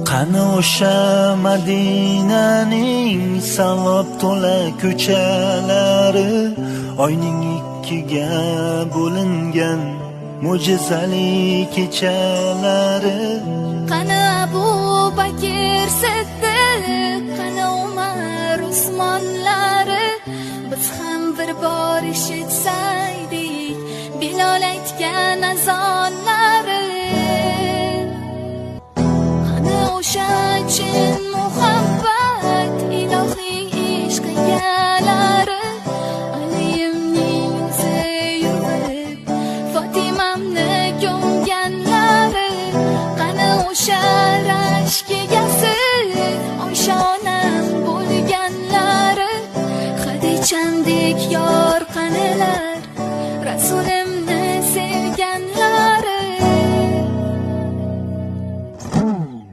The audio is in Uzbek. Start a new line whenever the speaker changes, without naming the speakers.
Qani o'sha Madinaning savob to'la ko'chalari, oyning ikkiga bo'lingan mo'jizali kechalari.
Qani Abu Bakr Siddiq, qani Umar Usmonlari, biz ham bir bor eshitsaydik Bilol aytgan azonlari. Qani o'sha chin muhabbat, ilohiy ishq egalari, Aliyimning yuzi yuvib Fotimamni ko'mganlari. Qani o'sha rashkiga